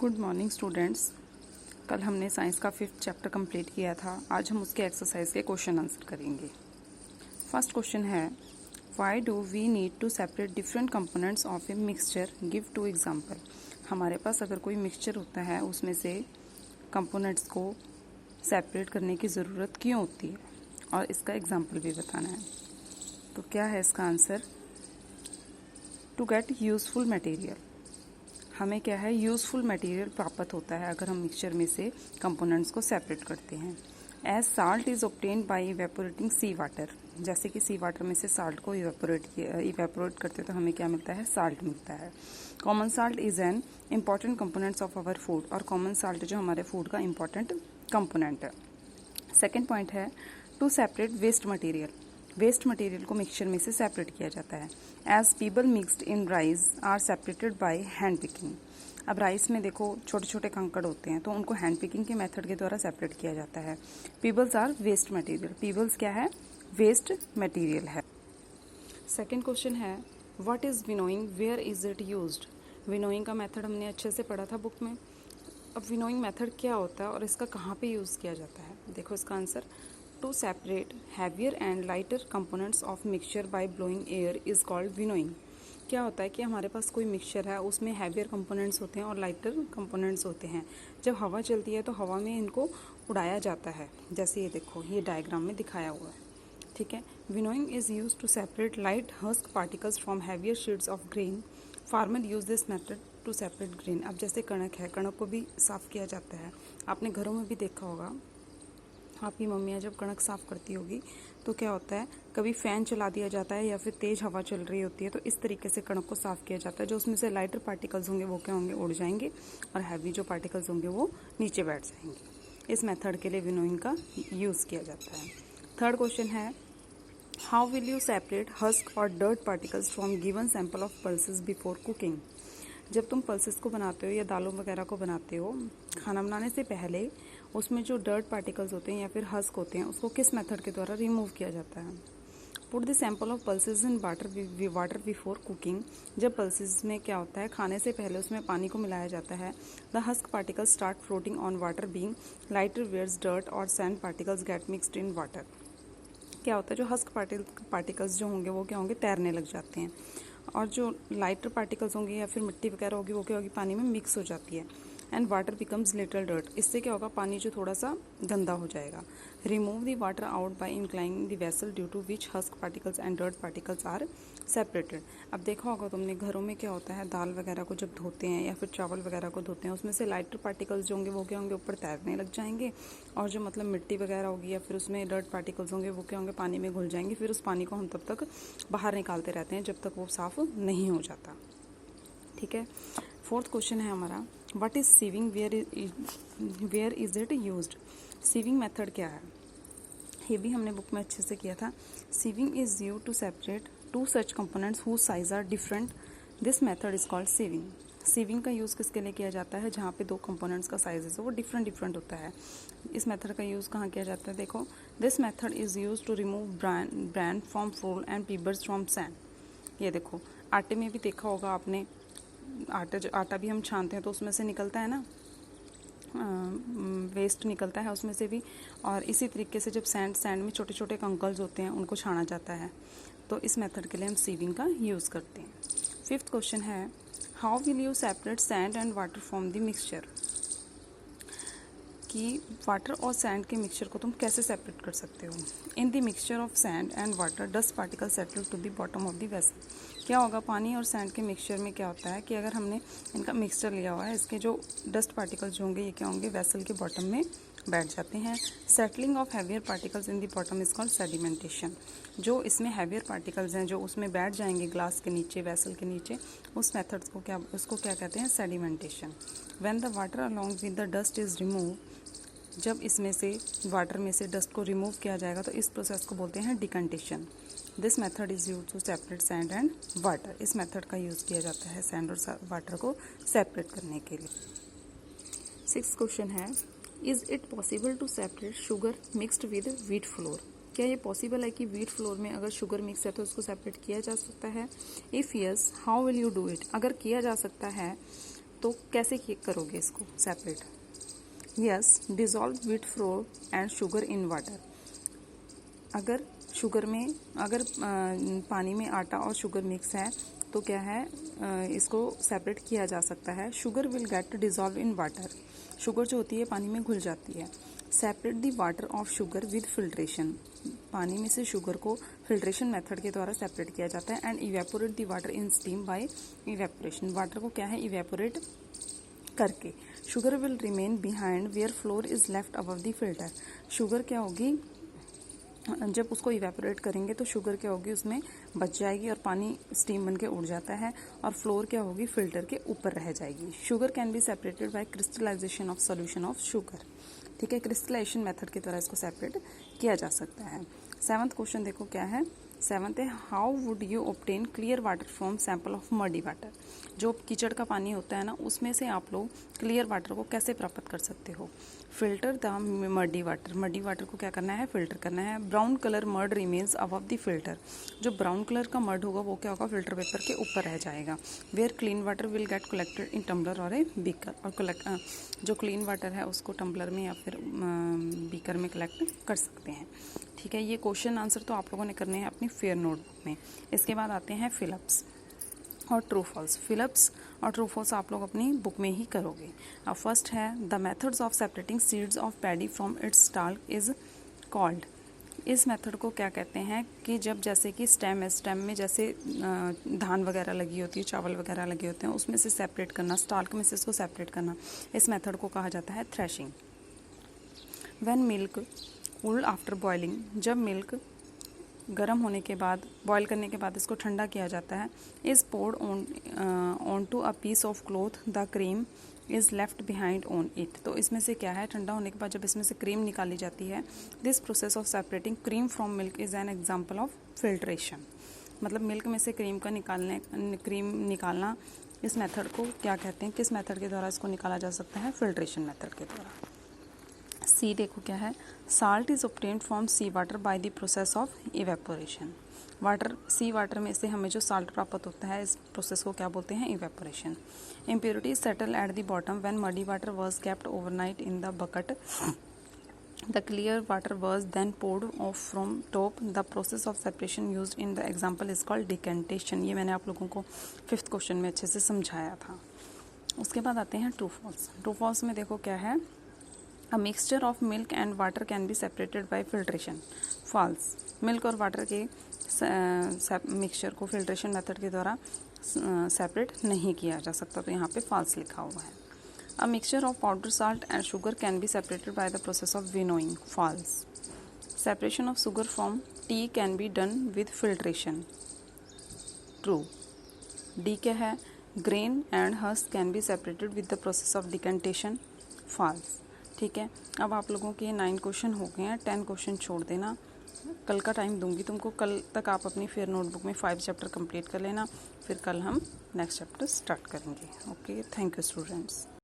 Good morning students. कल हमने science का 5th चैप्टर कंप्लीट किया था। आज हम उसके एक्सरसाइज के क्वेश्चन आंसर करेंगे। फर्स्ट क्वेश्चन है, why do we need to separate different components of a mixture, give two example. हमारे पास अगर कोई मिक्सचर होता है उसमें से कंपोनेंट्स को सेपरेट करने की ज़रूरत क्यों होती है और इसका एग्जाम्पल भी बताना है। तो क्या है इसका answer? To get useful material. हमें क्या है, यूज़फुल मटेरियल प्राप्त होता है अगर हम मिक्सचर में से कंपोनेंट्स को सेपरेट करते हैं। As salt is obtained by evaporating sea water, जैसे कि सी वाटर में से साल्ट को इवेपोरेट करते हैं तो हमें क्या मिलता है, साल्ट मिलता है। Common salt is an important components of our food, और कॉमन साल्ट जो हमारे फूड का इम्पॉर्टेंट कंपोनेंट है। सेकेंड पॉइंट है, to separate waste material. Waste material को मिक्सचर में से सेपरेट किया जाता है। As pebble mixed in rice are separated by hand picking. अब राइस में देखो छोटे छोटे कंकड़ होते हैं तो उनको हैंड पिकिंग के मेथड के द्वारा सेपरेट किया जाता है। Pebbles are waste material. Pebbles क्या है, वेस्ट मटेरियल है। सेकेंड क्वेश्चन है, what is winnowing, where is it used. Winnowing का मेथड हमने अच्छे से पढ़ा था बुक में। अब विनोइंग मेथड क्या होता है और इसका कहाँ पे यूज़ किया जाता है। देखो इसका answer, to separate heavier and lighter components of mixture by blowing air is called winnowing. क्या होता है कि हमारे पास कोई मिक्सचर है, उसमें हैवियर कंपोनेंट्स होते हैं और लाइटर कंपोनेंट्स होते हैं। जब हवा चलती है तो हवा में इनको उड़ाया जाता है, जैसे ये देखो ये डायग्राम में दिखाया हुआ है। ठीक है, winnowing is use to separate light husk particles from heavier seeds of grain. Farmer use this method to separate grain. अब जैसे कणक है, कणक को भी साफ किया जाता है। आपने घरों में भी देखा होगा, आपकी मम्मियाँ जब कणक साफ़ करती होगी तो क्या होता है, कभी फ़ैन चला दिया जाता है या फिर तेज़ हवा चल रही होती है तो इस तरीके से कणक को साफ़ किया जाता है। जो उसमें से लाइटर पार्टिकल्स होंगे वो क्या होंगे, उड़ जाएंगे, और हैवी जो पार्टिकल्स होंगे वो नीचे बैठ जाएंगे। इस मेथड के लिए विनोइंग का यूज़ किया जाता है। थर्ड क्वेश्चन है, how will you separate husk और dirt particles from given sample of pulses before cooking. जब तुम पल्सेस को बनाते हो या दालों वगैरह को बनाते हो, खाना बनाने से पहले उसमें जो डर्ट पार्टिकल्स होते हैं या फिर हस्क होते हैं उसको किस मेथड के द्वारा रिमूव किया जाता है। Put the sample of pulses in water before cooking. जब पल्सेस में क्या होता है, खाने से पहले उसमें पानी को मिलाया जाता है। The husk particles start floating on water being lighter whereas dirt और sand particles get mixed in water. क्या होता है, जो हस्क पार्टिकल्स जो होंगे वो क्या होंगे, तैरने लग जाते हैं, और जो लाइटर पार्टिकल्स होंगे या फिर मिट्टी वगैरह होगी वो क्या होगी, पानी में मिक्स हो जाती है। And water becomes little dirt. इससे क्या होगा, पानी जो थोड़ा सा गंदा हो जाएगा। Remove the water out by inclining the vessel due to which husk particles and dirt particles are separated. अब देखा होगा तुमने, घरों में क्या होता है, दाल वगैरह को जब धोते हैं या फिर चावल वगैरह को धोते हैं उसमें से लाइटर पार्टिकल्स जो होंगे वो क्या होंगे, ऊपर तैरने लग जाएंगे, और जो मतलब मिट्टी वगैरह होगी या फिर उसमें डर्ट पार्टिकल्स होंगे वो क्या होंगे, पानी में घुल जाएंगे। फिर उस पानी को हम तब तक बाहर निकालते रहते हैं जब तक वो साफ़ नहीं हो जाता। ठीक है, फोर्थ क्वेश्चन है हमारा, what is sieving, where is it used. Sieving method क्या है, ये भी हमने बुक में अच्छे से किया था। Sieving is use to separate two such components whose size are different. This method is called sieving. Sieving का यूज़ किसके लिए किया जाता है, जहाँ पे दो कंपोनेंट्स का साइज है वो डिफरेंट होता है। इस मेथड का यूज़ कहाँ किया जाता है, देखो, this method is use to remove bran from flour and pebbles from sand. ये देखो, आटे में भी देखा होगा आपने, आटा भी हम छानते हैं तो उसमें से निकलता है ना, वेस्ट निकलता है उसमें से भी। और इसी तरीके से जब सैंड में छोटे छोटे कंकर्स होते हैं उनको छाना जाता है, तो इस मेथड के लिए हम सीविंग का यूज़ करते हैं। फिफ्थ क्वेश्चन है, how will you separate sand and water from the mixture. कि वाटर और सैंड के मिक्सचर को तुम कैसे सेपरेट कर सकते हो। In the mixture of sand and water dust particle settle to the bottom of the vessel. क्या होगा, पानी और सैंड के मिक्सचर में क्या होता है कि अगर हमने इनका मिक्सचर लिया हुआ है, इसके जो डस्ट पार्टिकल्स जो होंगे ये क्या होंगे, वेसल के बॉटम में बैठ जाते हैं। Settling of heavier particles in the bottom is called sedimentation. जो इसमें हैवियर पार्टिकल्स हैं जो उसमें बैठ जाएंगे ग्लास के नीचे, वेसल के नीचे, उस मेथड्स को उसको क्या कहते हैं, sedimentation. When the water along with the dust is remove, जब इसमें से वाटर में से डस्ट को रिमूव किया जाएगा तो इस प्रोसेस को बोलते हैं decantation. This method is use to separate sand and water. इस मेथड का यूज़ किया जाता है सैंड और वाटर को सेपरेट करने के लिए। सिक्स्थ क्वेश्चन है, is it possible to separate sugar mixed with wheat flour. क्या ये पॉसिबल है कि व्हीट फ्लोर में अगर शुगर मिक्स है तो उसको सेपरेट किया जा सकता है। If yes, how will you do it. अगर किया जा सकता है तो कैसे करोगे इसको separate? Yes, dissolve wheat flour and sugar in water. अगर पानी में आटा और शुगर मिक्स है तो क्या है, इसको सेपरेट किया जा सकता है। Sugar will get dissolve in water, sugar जो होती है पानी में घुल जाती है। Separate the water of sugar with filtration, पानी में से शुगर को फिल्ट्रेशन मेथड के द्वारा सेपरेट किया जाता है। And evaporate the water in steam by evaporation, water को क्या है इवेपोरेट करके। Sugar will remain behind where flour is left above the filter, sugar क्या होगी जब उसको इवेपोरेट करेंगे तो शुगर क्या होगी उसमें बच जाएगी और पानी स्टीम बन के उड़ जाता है और फ्लोर क्या होगी फिल्टर के ऊपर रह जाएगी। Sugar can be separated by crystallisation of solution of sugar, ठीक है, क्रिस्टलाइजेशन मेथड के द्वारा इसको सेपरेट किया जा सकता है। 7th क्वेश्चन देखो क्या है। 7th है, how would you obtain clear water from sample of muddy water, जो कीचड़ का पानी होता है ना उसमें से आप लोग क्लियर वाटर को कैसे प्राप्त कर सकते हो? Filter the muddy water, muddy water को क्या करना है फिल्टर करना है। Brown colour mud remains above the filter, जो ब्राउन कलर का मड होगा वो क्या होगा फिल्टर पेपर के ऊपर रह जाएगा। Where clean water will get collected in tumbler और ए बीकर, और जो क्लीन वाटर है उसको टम्बलर में या फिर बीकर में कलेक्ट कर सकते हैं, ठीक है। ये क्वेश्चन आंसर तो आप लोगों ने करने हैं अपनी फेयर नोटबुक में। इसके बाद आते हैं फिलअप्स और ट्रू फॉल्स। फिलअप्स और ट्रू फॉल्स आप लोग अपनी बुक में ही करोगे। अब फर्स्ट है, the methods of separating seeds of paddy from its stalk is called. इस मेथड को क्या कहते हैं कि जब जैसे कि स्टेम है, स्टेम में जैसे धान वगैरह लगी होती है, चावल वगैरह लगे होते हैं, उसमें से सेपरेट करना, स्टाल्क में से इसको सेपरेट करना, इस मेथड को कहा जाता है threshing. When milk cooled after boiling, जब मिल्क गर्म होने के बाद, बॉईल करने के बाद इसको ठंडा किया जाता है। Is poured on to a piece of cloth, the cream is left behind on it. तो इसमें से क्या है, ठंडा होने के बाद जब इसमें से क्रीम निकाली जाती है, this process of separating cream from milk is an example of filtration. मतलब मिल्क में से क्रीम निकालना, इस मेथड को क्या कहते हैं, किस मेथड के द्वारा इसको निकाला जा सकता है, फिल्ट्रेशन मेथड के द्वारा। सी देखो क्या है, salt is obtained from sea water by the process of evaporation. Water, sea water में से हमें जो साल्ट प्राप्त होता है इस प्रोसेस को क्या बोलते हैं, evaporation. Impurities settle at the bottom when muddy water was kept overnight in the bucket, the clear water was then poured off from top. The process of separation used in the example is called decantation. ये मैंने आप लोगों को 5th question में अच्छे से समझाया था। उसके बाद आते हैं ट्रू फॉल्स। ट्रू फॉल्स में देखो क्या है, A mixture of milk and water can be separated by filtration. False. Milk और वाटर के मिक्सचर को फिल्ट्रेशन मेथड के द्वारा सेपरेट नहीं किया जा सकता, तो यहाँ पे फॉल्स लिखा हुआ है। A mixture of powdered salt and sugar can be separated by the process of winnowing. False. Separation of sugar from tea can be done with filtration. True. D क्या है, grain and husk can be separated with the process of decantation. False. ठीक है, अब आप लोगों के 9 question हो गए हैं, 10 क्वेश्चन छोड़ देना, कल का टाइम दूंगी तुमको, कल तक आप अपनी फेयर नोटबुक में 5 चैप्टर कंप्लीट कर लेना, फिर कल हम नेक्स्ट चैप्टर स्टार्ट करेंगे। Okay, thank you students.